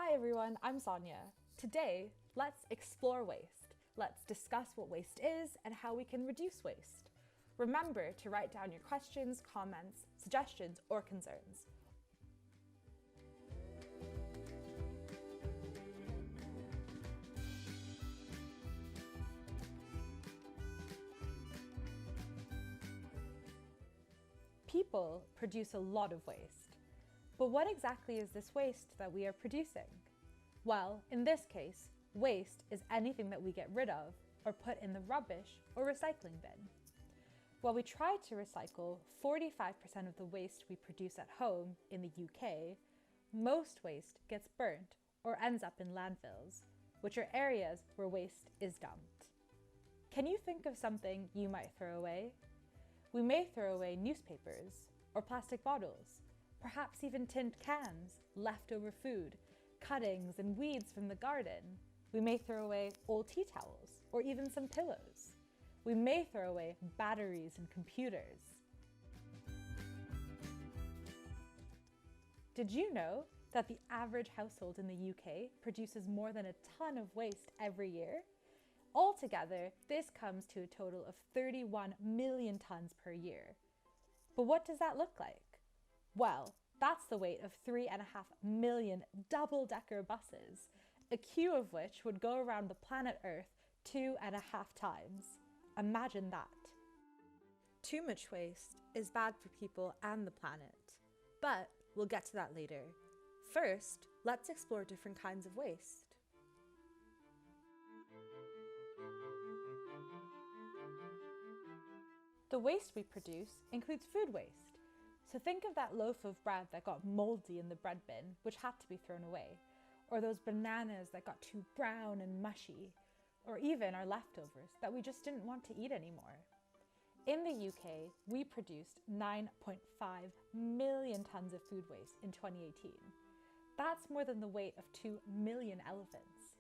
Hi everyone, I'm Sonya. Today, let's explore waste. Let's discuss what waste is and how we can reduce waste. Remember to write down your questions, comments, suggestions, or concerns. People produce a lot of waste. But what exactly is this waste that we are producing? Well, in this case, waste is anything that we get rid of or put in the rubbish or recycling bin. While we try to recycle 45% of the waste we produce at home in the UK, most waste gets burnt or ends up in landfills, which are areas where waste is dumped. Can you think of something you might throw away? We may throw away newspapers or plastic bottles, perhaps even tin cans, leftover food, cuttings and weeds from the garden. We may throw away old tea towels or even some pillows. We may throw away batteries and computers. Did you know that the average household in the UK produces more than a ton of waste every year? Altogether, this comes to a total of 31 million tons per year. But what does that look like? Well, that's the weight of 3.5 million double-decker buses, a queue of which would go around the planet Earth 2.5 times. Imagine that. Too much waste is bad for people and the planet, but we'll get to that later. First, let's explore different kinds of waste. The waste we produce includes food waste. So think of that loaf of bread that got moldy in the bread bin, which had to be thrown away, or those bananas that got too brown and mushy, or even our leftovers that we just didn't want to eat anymore. In the UK, we produced 9.5 million tons of food waste in 2018. That's more than the weight of 2 million elephants.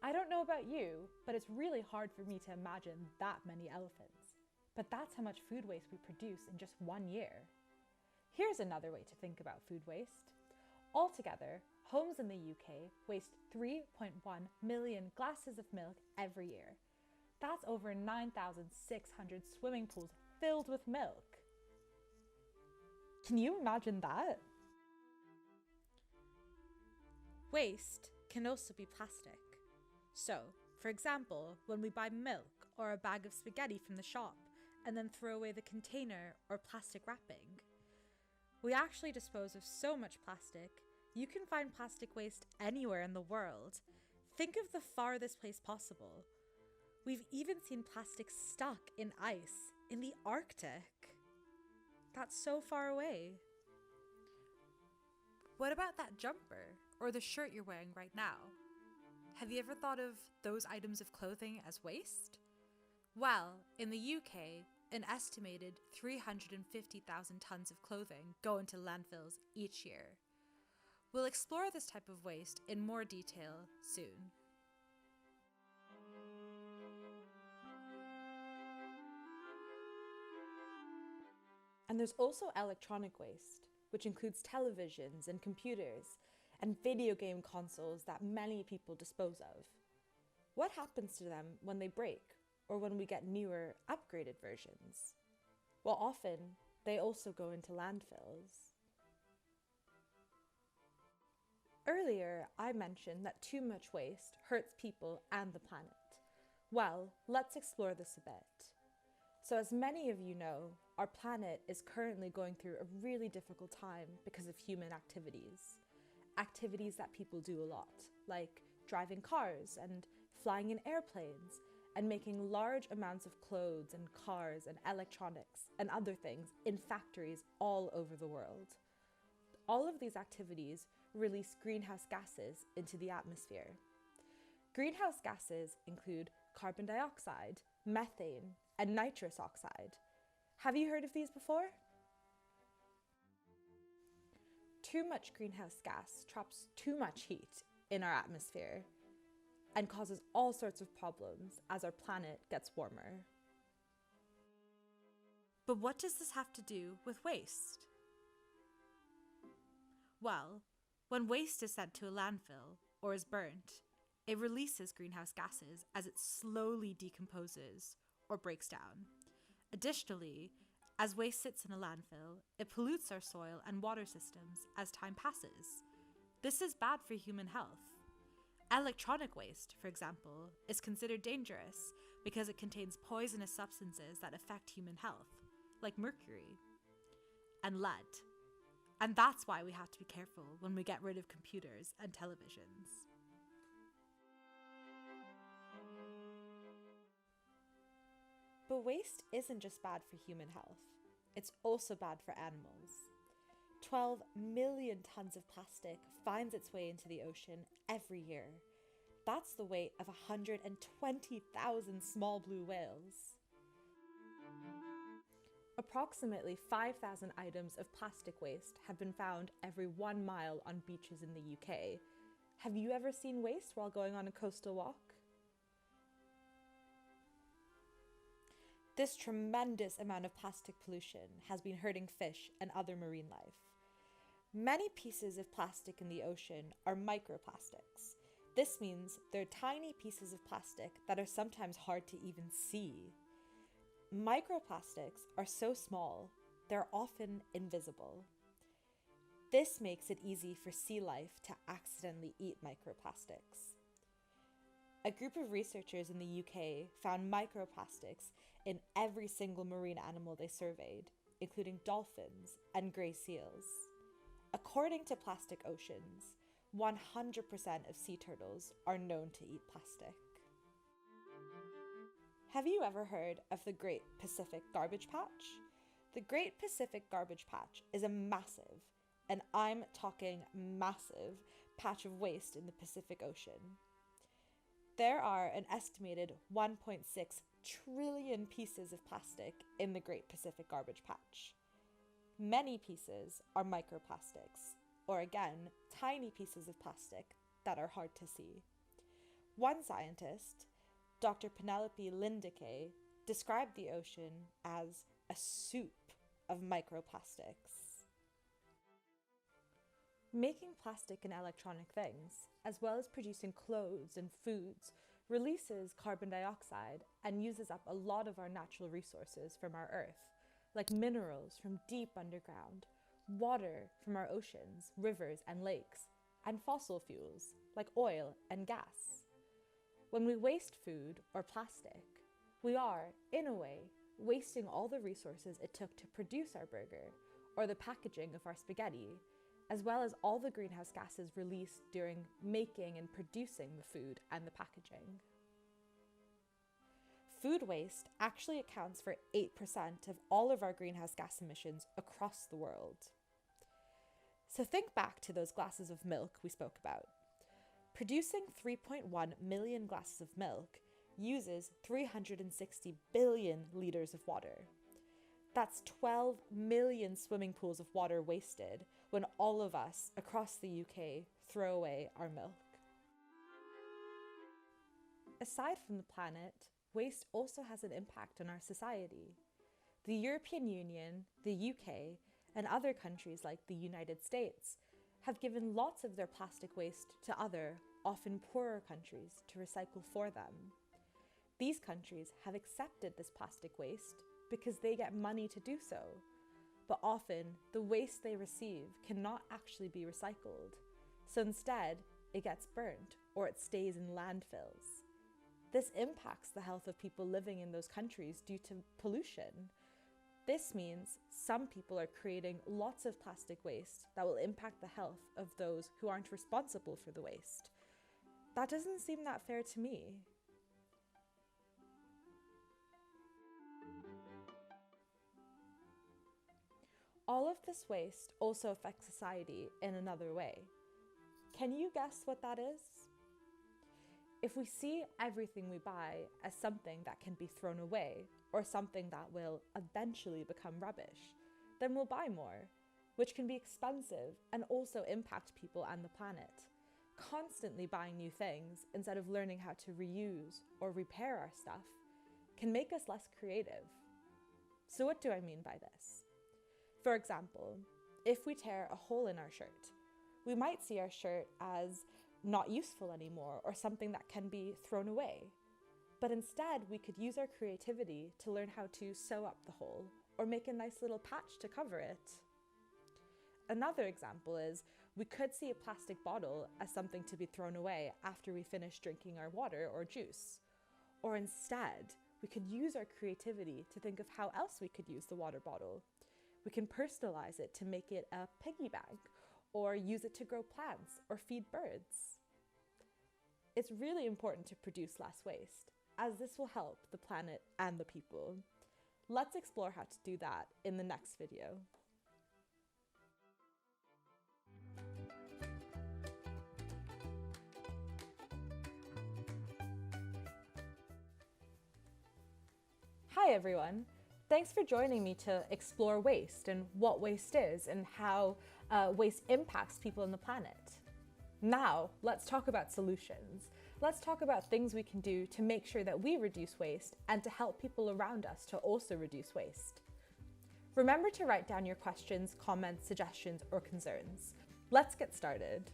I don't know about you, but it's really hard for me to imagine that many elephants. But that's how much food waste we produce in just 1 year. Here's another way to think about food waste. Altogether, homes in the UK waste 3.1 million glasses of milk every year. That's over 9,600 swimming pools filled with milk. Can you imagine that? Waste can also be plastic. So, for example, when we buy milk or a bag of spaghetti from the shop and then throw away the container or plastic wrapping, we actually dispose of so much plastic, you can find plastic waste anywhere in the world. Think of the farthest place possible. We've even seen plastic stuck in ice in the Arctic. That's so far away. What about that jumper or the shirt you're wearing right now? Have you ever thought of those items of clothing as waste? Well, in the UK, an estimated 350,000 tons of clothing go into landfills each year. We'll explore this type of waste in more detail soon. And there's also electronic waste, which includes televisions and computers and video game consoles that many people dispose of. What happens to them when they break? Or when we get newer, upgraded versions? Well, often, they also go into landfills. Earlier, I mentioned that too much waste hurts people and the planet. Well, let's explore this a bit. So as many of you know, our planet is currently going through a really difficult time because of human activities. Activities that people do a lot, like driving cars and flying in airplanes, and making large amounts of clothes and cars and electronics and other things in factories all over the world. All of these activities release greenhouse gases into the atmosphere. Greenhouse gases include carbon dioxide, methane, and nitrous oxide. Have you heard of these before? Too much greenhouse gas traps too much heat in our atmosphere and causes all sorts of problems as our planet gets warmer. But what does this have to do with waste? Well, when waste is sent to a landfill, or is burnt, it releases greenhouse gases as it slowly decomposes or breaks down. Additionally, as waste sits in a landfill, it pollutes our soil and water systems as time passes. This is bad for human health. Electronic waste, for example, is considered dangerous because it contains poisonous substances that affect human health, like mercury and lead. And that's why we have to be careful when we get rid of computers and televisions. But waste isn't just bad for human health, it's also bad for animals. 12 million tons of plastic finds its way into the ocean every year. That's the weight of 120,000 small blue whales. Approximately 5,000 items of plastic waste have been found every 1 mile on beaches in the UK. Have you ever seen waste while going on a coastal walk? This tremendous amount of plastic pollution has been hurting fish and other marine life. Many pieces of plastic in the ocean are microplastics. This means they're tiny pieces of plastic that are sometimes hard to even see. Microplastics are so small, they're often invisible. This makes it easy for sea life to accidentally eat microplastics. A group of researchers in the UK found microplastics in every single marine animal they surveyed, including dolphins and grey seals. According to Plastic Oceans, 100% of sea turtles are known to eat plastic. Have you ever heard of the Great Pacific Garbage Patch? The Great Pacific Garbage Patch is a massive, and I'm talking massive, patch of waste in the Pacific Ocean. There are an estimated 1.6 trillion pieces of plastic in the Great Pacific Garbage Patch. Many pieces are microplastics, or again, tiny pieces of plastic that are hard to see. One scientist, Dr. Penelope Lindeke, described the ocean as a soup of microplastics. Making plastic and electronic things, as well as producing clothes and foods, releases carbon dioxide and uses up a lot of our natural resources from our Earth, like minerals from deep underground, water from our oceans, rivers, and lakes, and fossil fuels like oil and gas. When we waste food or plastic, we are, in a way, wasting all the resources it took to produce our burger or the packaging of our spaghetti, as well as all the greenhouse gases released during making and producing the food and the packaging. Food waste actually accounts for 8% of all of our greenhouse gas emissions across the world. So think back to those glasses of milk we spoke about. Producing 3.1 million glasses of milk uses 360 billion litres of water. That's 12 million swimming pools of water wasted when all of us across the UK throw away our milk. Aside from the planet, waste also has an impact on our society. The European Union, the UK, and other countries like the United States have given lots of their plastic waste to other, often poorer countries to recycle for them. These countries have accepted this plastic waste because they get money to do so, but often the waste they receive cannot actually be recycled, so instead it gets burnt or it stays in landfills. This impacts the health of people living in those countries due to pollution. This means some people are creating lots of plastic waste that will impact the health of those who aren't responsible for the waste. That doesn't seem that fair to me. All of this waste also affects society in another way. Can you guess what that is? If we see everything we buy as something that can be thrown away or something that will eventually become rubbish, then we'll buy more, which can be expensive and also impact people and the planet. Constantly buying new things instead of learning how to reuse or repair our stuff can make us less creative. So what do I mean by this? For example, if we tear a hole in our shirt, we might see our shirt as not useful anymore or something that can be thrown away. But instead, we could use our creativity to learn how to sew up the hole or make a nice little patch to cover it. Another example is we could see a plastic bottle as something to be thrown away after we finish drinking our water or juice. Or instead, we could use our creativity to think of how else we could use the water bottle. We can personalize it to make it a piggy bank, or use it to grow plants or feed birds. It's really important to produce less waste, as this will help the planet and the people. Let's explore how to do that in the next video. Hi everyone! Thanks for joining me to explore waste and what waste is and how waste impacts people on the planet. Now, let's talk about solutions. Let's talk about things we can do to make sure that we reduce waste and to help people around us to also reduce waste. Remember to write down your questions, comments, suggestions, or concerns. Let's get started.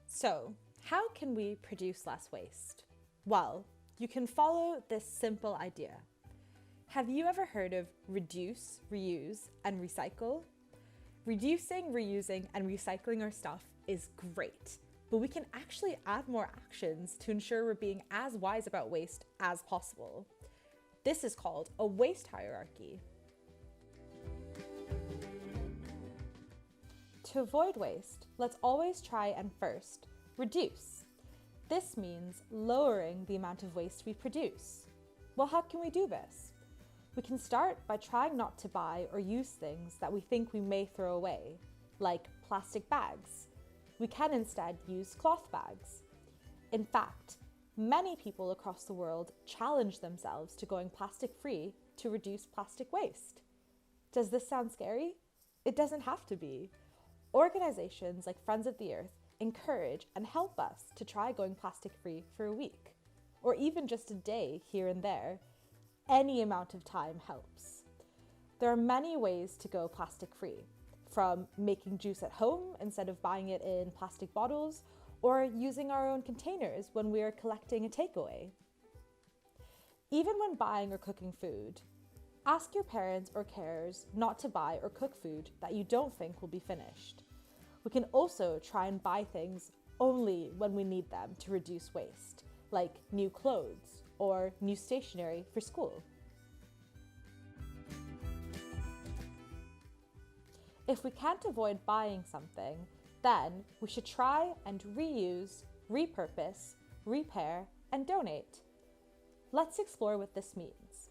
So, how can we produce less waste? Well, you can follow this simple idea. Have you ever heard of reduce, reuse, and recycle? Reducing, reusing, and recycling our stuff is great, but we can actually add more actions to ensure we're being as wise about waste as possible. This is called a waste hierarchy. To avoid waste, let's always try and first reduce. This means lowering the amount of waste we produce. Well, how can we do this? We can start by trying not to buy or use things that we think we may throw away, like plastic bags. We can instead use cloth bags. In fact, many people across the world challenge themselves to going plastic-free to reduce plastic waste. Does this sound scary? It doesn't have to be. Organizations like Friends of the Earth encourage and help us to try going plastic-free for a week, or even just a day here and there. Any amount of time helps. There are many ways to go plastic-free, from making juice at home instead of buying it in plastic bottles, or using our own containers when we are collecting a takeaway. Even when buying or cooking food, ask your parents or carers not to buy or cook food that you don't think will be finished. We can also try and buy things only when we need them to reduce waste, like new clothes or new stationery for school. If we can't avoid buying something, then we should try and reuse, repurpose, repair, and donate. Let's explore what this means.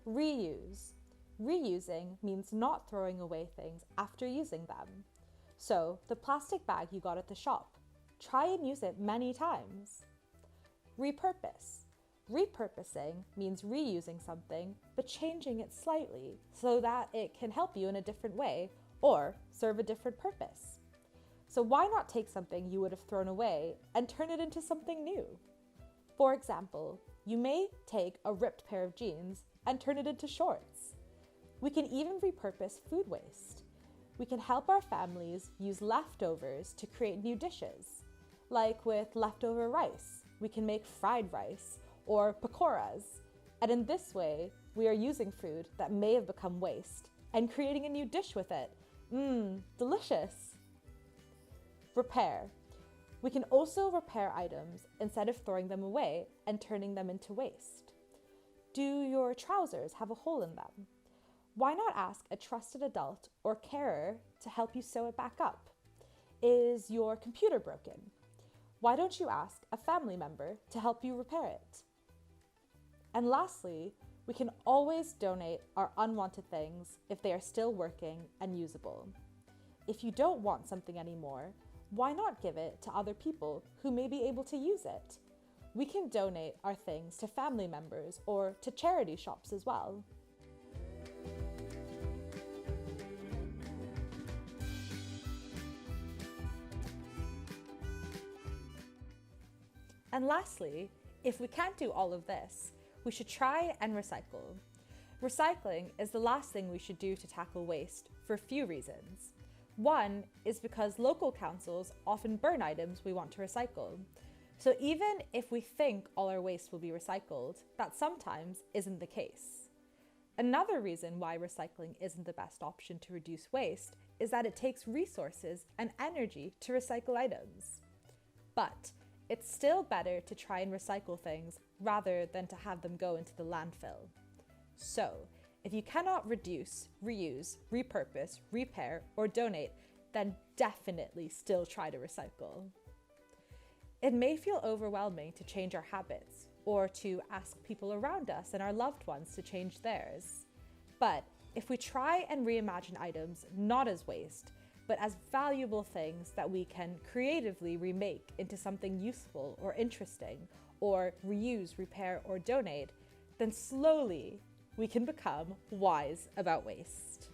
Reuse. Reusing means not throwing away things after using them. So, the plastic bag you got at the shop, try and use it many times. Repurpose. Repurposing means reusing something, but changing it slightly so that it can help you in a different way or serve a different purpose. So why not take something you would have thrown away and turn it into something new? For example, you may take a ripped pair of jeans and turn it into shorts. We can even repurpose food waste. We can help our families use leftovers to create new dishes. Like with leftover rice, we can make fried rice or pakoras. And in this way, we are using food that may have become waste and creating a new dish with it. Delicious. Repair. We can also repair items instead of throwing them away and turning them into waste. Do your trousers have a hole in them? Why not ask a trusted adult or carer to help you sew it back up? Is your computer broken? Why don't you ask a family member to help you repair it? And lastly, we can always donate our unwanted things if they are still working and usable. If you don't want something anymore, why not give it to other people who may be able to use it? We can donate our things to family members or to charity shops as well. And lastly, if we can't do all of this, we should try and recycle. Recycling is the last thing we should do to tackle waste for a few reasons. One is because local councils often burn items we want to recycle. So even if we think all our waste will be recycled, that sometimes isn't the case. Another reason why recycling isn't the best option to reduce waste is that it takes resources and energy to recycle items. But it's still better to try and recycle things rather than to have them go into the landfill. So, if you cannot reduce, reuse, repurpose, repair, or donate, then definitely still try to recycle. It may feel overwhelming to change our habits or to ask people around us and our loved ones to change theirs. But if we try and reimagine items not as waste, but as valuable things that we can creatively remake into something useful or interesting, or reuse, repair, or donate, then slowly we can become wise about waste.